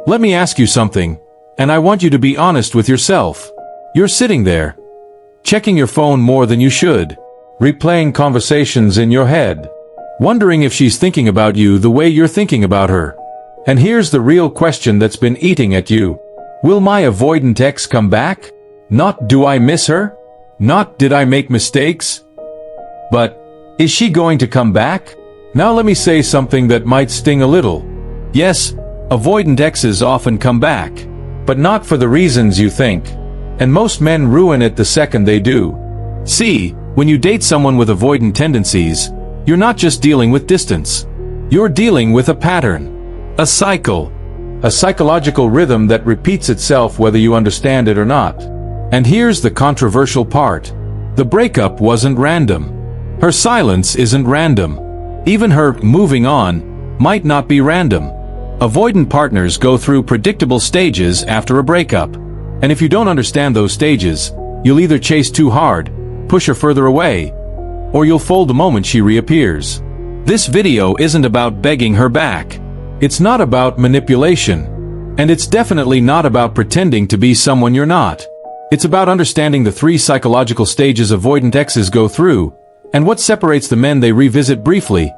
Let me ask you something, and I want you to be honest with yourself. You're sitting there, checking your phone more than you should, replaying conversations in your head, wondering if she's thinking about you the way you're thinking about her. And here's the real question that's been eating at you. Will my avoidant ex come back? Not do I miss her? Not did I make mistakes? But, is she going to come back? Now let me say something that might sting a little. Yes, avoidant exes often come back, but not for the reasons you think. And most men ruin it the second they do. See, when you date someone with avoidant tendencies, you're not just dealing with distance. You're dealing with a pattern, a cycle, a psychological rhythm that repeats itself whether you understand it or not. And here's the controversial part. The breakup wasn't random. Her silence isn't random. Even her moving on might not be random. Avoidant partners go through predictable stages after a breakup. And if you don't understand those stages, you'll either chase too hard, push her further away, or you'll fold the moment she reappears. This video isn't about begging her back. It's not about manipulation. And it's definitely not about pretending to be someone you're not. It's about understanding the 3 psychological stages avoidant exes go through, and what separates the men they revisit briefly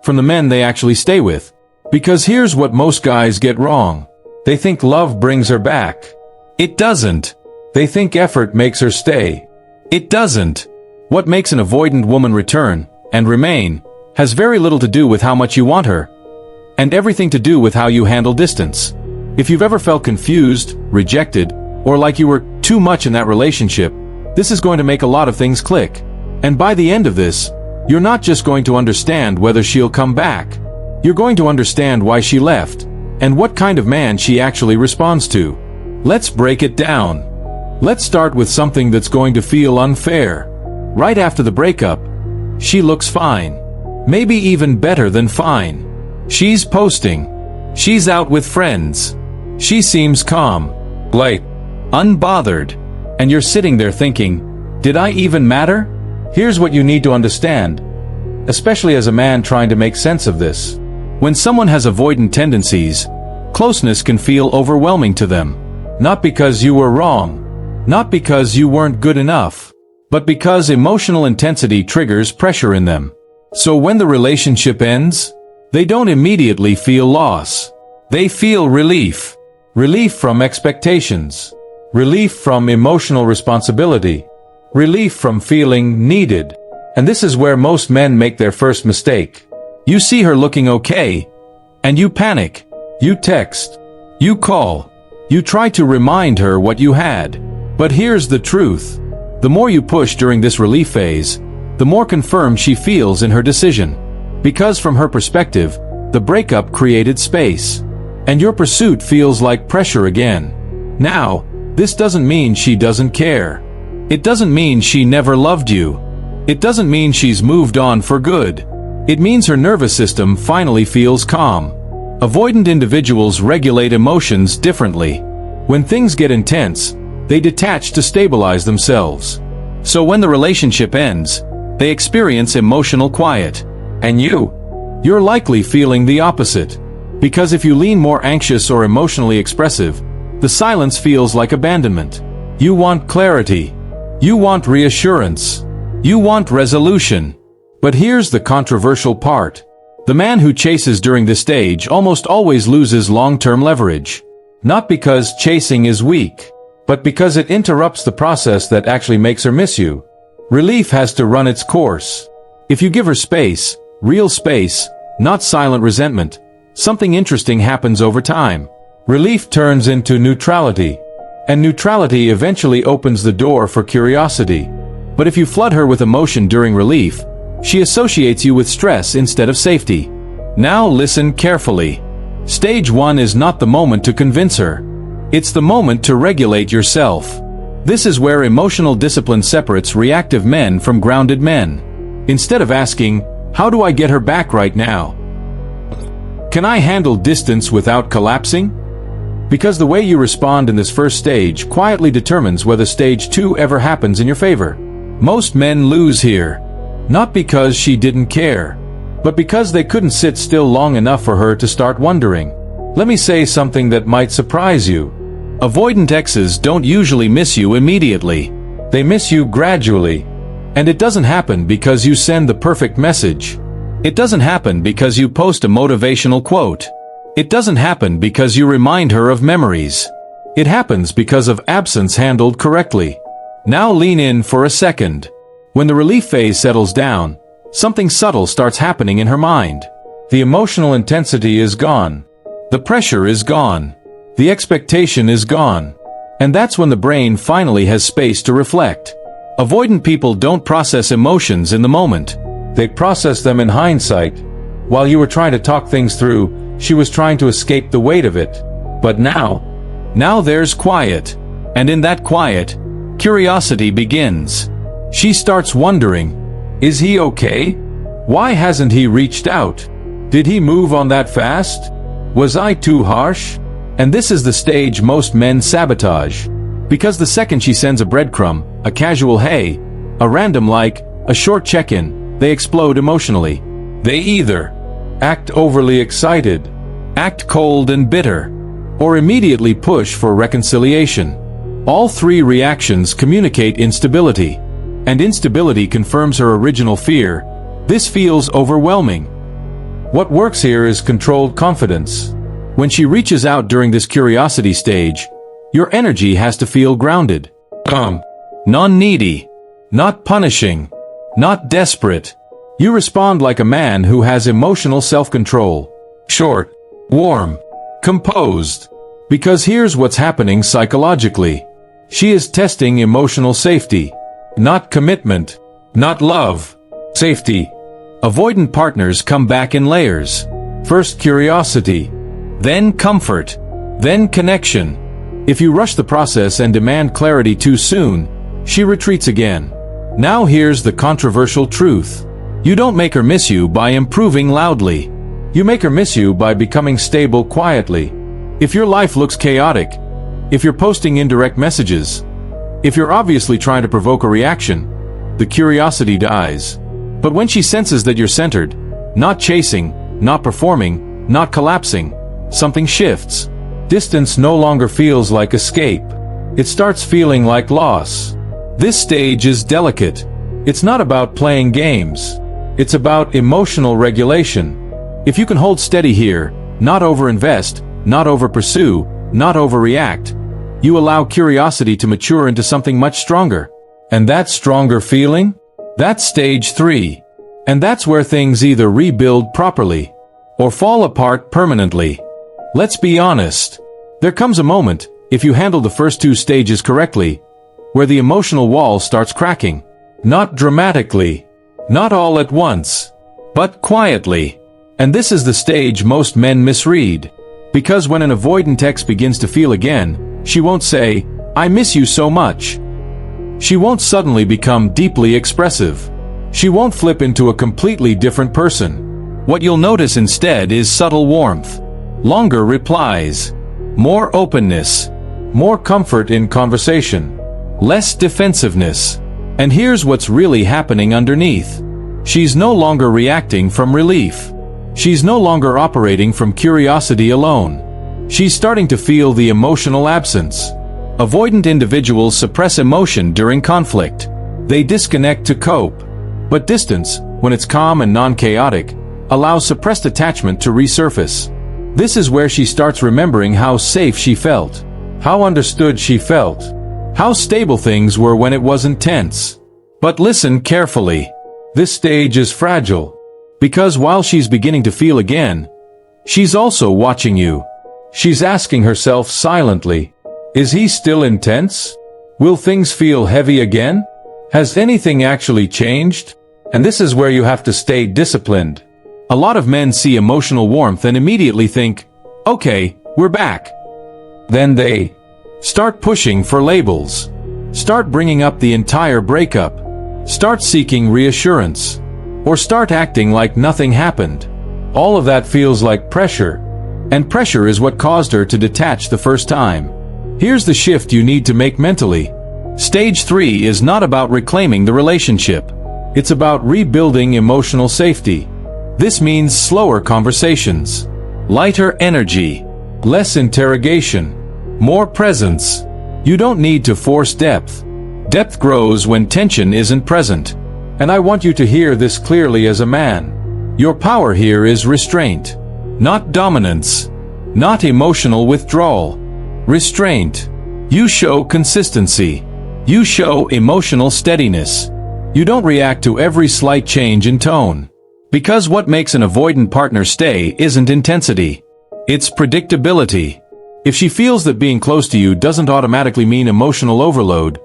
from the men they actually stay with. Because here's what most guys get wrong. They think love brings her back. It doesn't. They think effort makes her stay. It doesn't. What makes an avoidant woman return and remain has very little to do with how much you want her, and everything to do with how you handle distance. If you've ever felt confused, rejected, or like you were too much in that relationship, this is going to make a lot of things click. And by the end of this, you're not just going to understand whether she'll come back. You're going to understand why she left, and what kind of man she actually responds to. Let's break it down. Let's start with something that's going to feel unfair. Right after the breakup, she looks fine. Maybe even better than fine. She's posting. She's out with friends. She seems calm, light, unbothered. And you're sitting there thinking, did I even matter? Here's what you need to understand, especially as a man trying to make sense of this. When someone has avoidant tendencies, closeness can feel overwhelming to them. Not because you were wrong, not because you weren't good enough, but because emotional intensity triggers pressure in them. So when the relationship ends, they don't immediately feel loss. They feel relief. Relief from expectations. Relief from emotional responsibility. Relief from feeling needed. And this is where most men make their first mistake. You see her looking okay, and you panic. You text. You call. You try to remind her what you had. But here's the truth. The more you push during this relief phase, the more confirmed she feels in her decision. Because from her perspective, the breakup created space. And your pursuit feels like pressure again. Now, this doesn't mean she doesn't care. It doesn't mean she never loved you. It doesn't mean she's moved on for good. It means her nervous system finally feels calm. Avoidant individuals regulate emotions differently. When things get intense, they detach to stabilize themselves. So when the relationship ends, they experience emotional quiet. And you're likely feeling the opposite. Because if you lean more anxious or emotionally expressive, the silence feels like abandonment. You want clarity. You want reassurance. You want resolution. But here's the controversial part. The man who chases during this stage almost always loses long-term leverage. Not because chasing is weak, but because it interrupts the process that actually makes her miss you. Relief has to run its course. If you give her space, real space, not silent resentment, something interesting happens over time. Relief turns into neutrality. And neutrality eventually opens the door for curiosity. But if you flood her with emotion during relief, she associates you with stress instead of safety. Now listen carefully. Stage 1 is not the moment to convince her. It's the moment to regulate yourself. This is where emotional discipline separates reactive men from grounded men. Instead of asking, how do I get her back right now? Can I handle distance without collapsing? Because the way you respond in this first stage quietly determines whether stage 2 ever happens in your favor. Most men lose here. Not because she didn't care, but because they couldn't sit still long enough for her to start wondering, Let me say something that might surprise you. Avoidant exes don't usually miss you immediately. They miss you gradually. And it doesn't happen because you send the perfect message. It doesn't happen because you post a motivational quote. It doesn't happen because you remind her of memories. It happens because of absence handled correctly. Now lean in for a second. When the relief phase settles down, something subtle starts happening in her mind. The emotional intensity is gone. The pressure is gone. The expectation is gone. And that's when the brain finally has space to reflect. Avoidant people don't process emotions in the moment. They process them in hindsight. While you were trying to talk things through, she was trying to escape the weight of it. But now there's quiet. And in that quiet, curiosity begins. She starts wondering, is he okay? Why hasn't he reached out? Did he move on that fast? Was I too harsh? And this is the stage most men sabotage. Because the second she sends a breadcrumb, a casual hey, a random like, a short check-in, they explode emotionally. They either act overly excited, act cold and bitter, or immediately push for reconciliation. All three reactions communicate instability. And instability confirms her original fear. This feels overwhelming. What works here is controlled confidence. When she reaches out during this curiosity stage, your energy has to feel grounded. Calm. Non-needy. Not punishing. Not desperate. You respond like a man who has emotional self-control. Short. Warm. Composed. Because here's what's happening psychologically. She is testing emotional safety. Not commitment. Not love. Safety. Avoidant partners come back in layers. First curiosity. Then comfort. Then connection. If you rush the process and demand clarity too soon, she retreats again. Now here's the controversial truth. You don't make her miss you by improving loudly. You make her miss you by becoming stable quietly. If your life looks chaotic, if you're posting indirect messages, if you're obviously trying to provoke a reaction, the curiosity dies. But when she senses that you're centered, not chasing, not performing, not collapsing, something shifts. Distance no longer feels like escape. It starts feeling like loss. This stage is delicate. It's not about playing games. It's about emotional regulation. If you can hold steady here, not overinvest, not overpursue, not overreact, you allow curiosity to mature into something much stronger. And that stronger feeling? That's stage 3. And that's where things either rebuild properly or fall apart permanently. Let's be honest. There comes a moment, if you handle the first 2 stages correctly, where the emotional wall starts cracking. Not dramatically, not all at once, but quietly. And this is the stage most men misread. Because when an avoidant ex begins to feel again, she won't say, "I miss you so much." She won't suddenly become deeply expressive. She won't flip into a completely different person. What you'll notice instead is subtle warmth, longer replies, more openness, more comfort in conversation, less defensiveness. And here's what's really happening underneath. She's no longer reacting from relief. She's no longer operating from curiosity alone. She's starting to feel the emotional absence. Avoidant individuals suppress emotion during conflict. They disconnect to cope. But distance, when it's calm and non-chaotic, allows suppressed attachment to resurface. This is where she starts remembering how safe she felt, how understood she felt, how stable things were when it wasn't tense. But listen carefully. This stage is fragile. Because while she's beginning to feel again, she's also watching you. She's asking herself silently, is he still intense? Will things feel heavy again? Has anything actually changed? And this is where you have to stay disciplined. A lot of men see emotional warmth and immediately think, okay, we're back. Then they start pushing for labels. Start bringing up the entire breakup. Start seeking reassurance. Or start acting like nothing happened. All of that feels like pressure. And pressure is what caused her to detach the first time. Here's the shift you need to make mentally. Stage 3 is not about reclaiming the relationship. It's about rebuilding emotional safety. This means slower conversations, lighter energy, Less interrogation. More presence. You don't need to force depth. Depth grows when tension isn't present. And I want you to hear this clearly as a man. Your power here is restraint. Not dominance. Not emotional withdrawal. Restraint. You show consistency. You show emotional steadiness. You don't react to every slight change in tone. Because what makes an avoidant partner stay isn't intensity. It's predictability. If she feels that being close to you doesn't automatically mean emotional overload,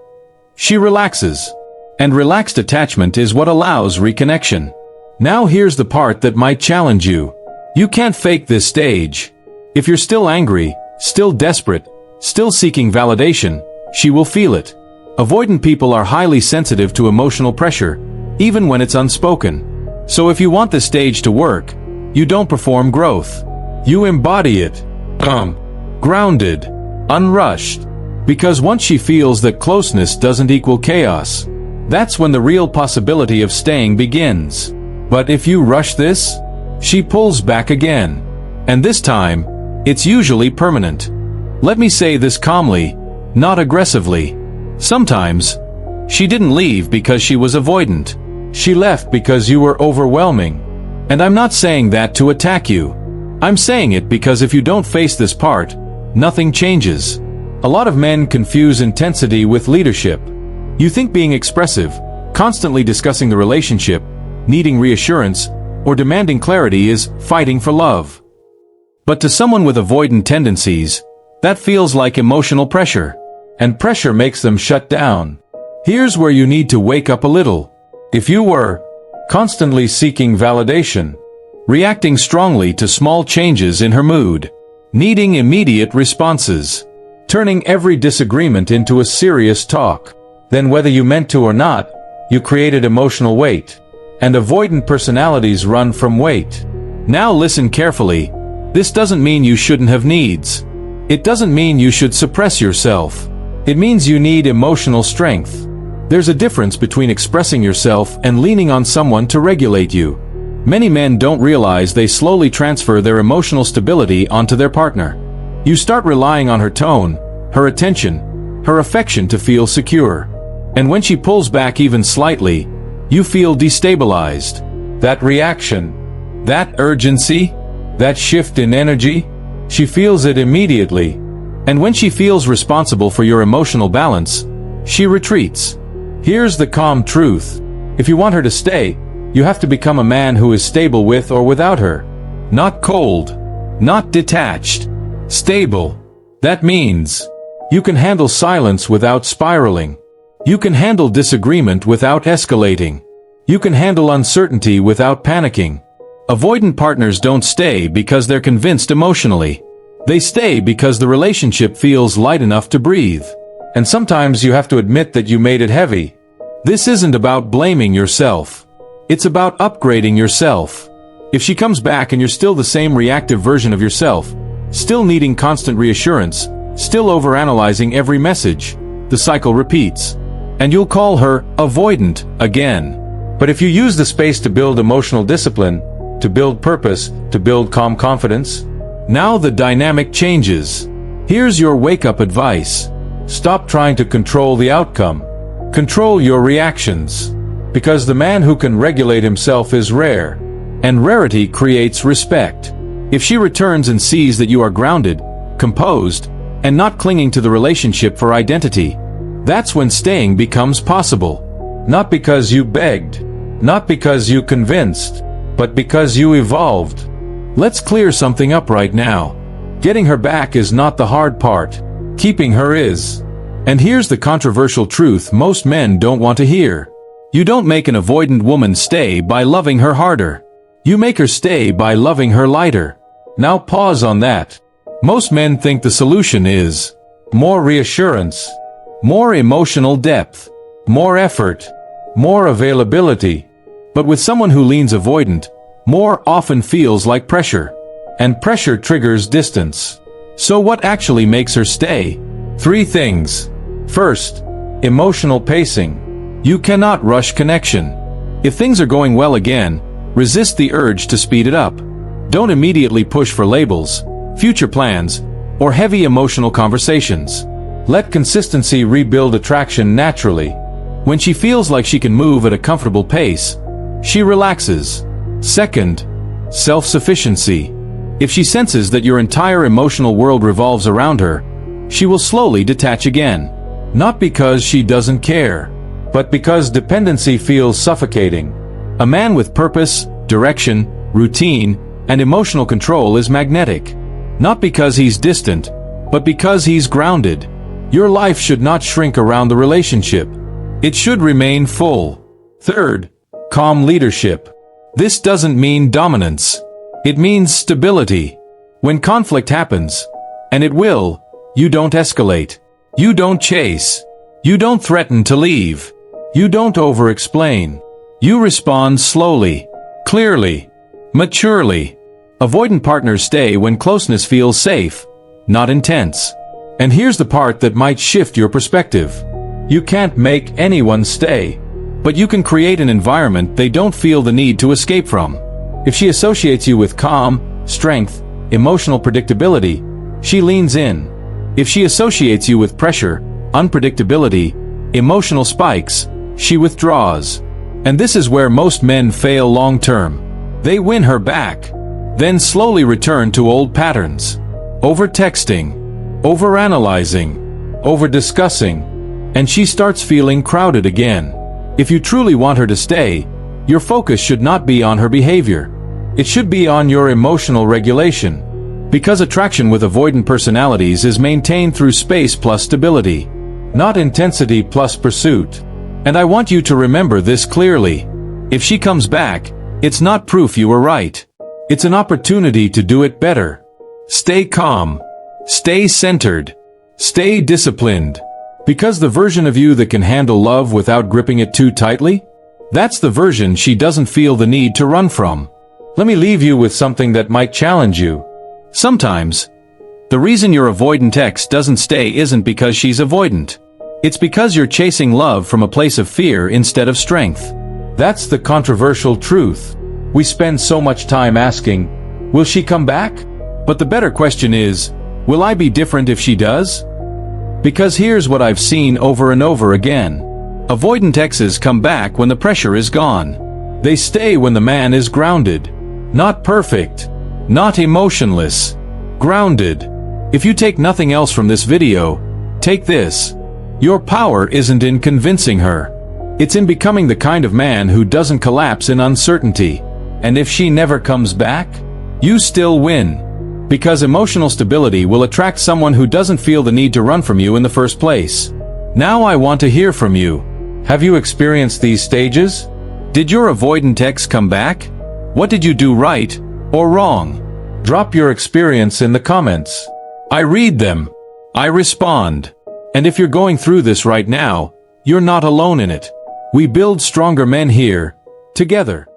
she relaxes. And relaxed attachment is what allows reconnection. Now here's the part that might challenge you. You can't fake this stage. If you're still angry, still desperate, still seeking validation, she will feel it. Avoidant people are highly sensitive to emotional pressure, even when it's unspoken. So if you want this stage to work, you don't perform growth. You embody it. Grounded. Unrushed. Because once she feels that closeness doesn't equal chaos, that's when the real possibility of staying begins. But if you rush this, she pulls back again. And this time, it's usually permanent. Let me say this calmly, not aggressively. Sometimes, she didn't leave because she was avoidant. She left because you were overwhelming. And I'm not saying that to attack you. I'm saying it because if you don't face this part, nothing changes. A lot of men confuse intensity with leadership. You think being expressive, constantly discussing the relationship, needing reassurance, or demanding clarity is fighting for love. But to someone with avoidant tendencies, that feels like emotional pressure. And pressure makes them shut down. Here's where you need to wake up a little. If you were constantly seeking validation, reacting strongly to small changes in her mood, needing immediate responses, turning every disagreement into a serious talk, then whether you meant to or not, you created emotional weight. And avoidant personalities run from weight. Now listen carefully. This doesn't mean you shouldn't have needs. It doesn't mean you should suppress yourself. It means you need emotional strength. There's a difference between expressing yourself and leaning on someone to regulate you. Many men don't realize they slowly transfer their emotional stability onto their partner. You start relying on her tone, her attention, her affection to feel secure. And when she pulls back even slightly, you feel destabilized. That reaction, that urgency, that shift in energy, she feels it immediately. And when she feels responsible for your emotional balance, she retreats. Here's the calm truth. If you want her to stay, you have to become a man who is stable with or without her. Not cold. Not detached. Stable. That means you can handle silence without spiraling. You can handle disagreement without escalating. You can handle uncertainty without panicking. Avoidant partners don't stay because they're convinced emotionally. They stay because the relationship feels light enough to breathe. And sometimes you have to admit that you made it heavy. This isn't about blaming yourself. It's about upgrading yourself. If she comes back and you're still the same reactive version of yourself, still needing constant reassurance, still overanalyzing every message, the cycle repeats. And you'll call her avoidant again. But if you use the space to build emotional discipline, to build purpose, to build calm confidence, now the dynamic changes. Here's your wake-up advice. Stop trying to control the outcome. Control your reactions. Because the man who can regulate himself is rare. And rarity creates respect. If she returns and sees that you are grounded, composed, and not clinging to the relationship for identity, that's when staying becomes possible. Not because you begged, not because you convinced, but because you evolved. Let's clear something up right now. Getting her back is not the hard part. Keeping her is. And here's the controversial truth most men don't want to hear. You don't make an avoidant woman stay by loving her harder. You make her stay by loving her lighter. Now pause on that. Most men think the solution is more reassurance, more emotional depth, more effort, more availability. But with someone who leans avoidant, more often feels like pressure. And pressure triggers distance. So what actually makes her stay? 3 things. First, emotional pacing. You cannot rush connection. If things are going well again, resist the urge to speed it up. Don't immediately push for labels, future plans, or heavy emotional conversations. Let consistency rebuild attraction naturally. When she feels like she can move at a comfortable pace, she relaxes. Second, self-sufficiency. If she senses that your entire emotional world revolves around her, she will slowly detach again. Not because she doesn't care, but because dependency feels suffocating. A man with purpose, direction, routine, and emotional control is magnetic. Not because he's distant, but because he's grounded. Your life should not shrink around the relationship. It should remain full. Third, calm leadership. This doesn't mean dominance. It means stability. When conflict happens, and it will, you don't escalate. You don't chase. You don't threaten to leave. You don't over-explain. You respond slowly, clearly, maturely. Avoidant partners stay when closeness feels safe, not intense. And here's the part that might shift your perspective. You can't make anyone stay, but you can create an environment they don't feel the need to escape from. If she associates you with calm, strength, emotional predictability, she leans in. If she associates you with pressure, unpredictability, emotional spikes, she withdraws. And this is where most men fail long-term. They win her back, then slowly return to old patterns. Over-texting, over-analyzing, over-discussing, and she starts feeling crowded again. If you truly want her to stay, your focus should not be on her behavior. It should be on your emotional regulation. Because attraction with avoidant personalities is maintained through space plus stability, not intensity plus pursuit. And I want you to remember this clearly. If she comes back, it's not proof you were right. It's an opportunity to do it better. Stay calm. Stay centered. Stay disciplined. Because the version of you that can handle love without gripping it too tightly, that's the version she doesn't feel the need to run from. Let me leave you with something that might challenge you. Sometimes, the reason your avoidant ex doesn't stay isn't because she's avoidant. It's because you're chasing love from a place of fear instead of strength. That's the controversial truth. We spend so much time asking, will she come back? But the better question is, will I be different if she does? Because here's what I've seen over and over again. Avoidant exes come back when the pressure is gone. They stay when the man is grounded. Not perfect. Not emotionless. Grounded. If you take nothing else from this video, take this. Your power isn't in convincing her. It's in becoming the kind of man who doesn't collapse in uncertainty. And if she never comes back, you still win. Because emotional stability will attract someone who doesn't feel the need to run from you in the first place. Now I want to hear from you. Have you experienced these stages? Did your avoidant ex come back? What did you do right or wrong? Drop your experience in the comments. I read them. I respond. And if you're going through this right now, you're not alone in it. We build stronger men here, together.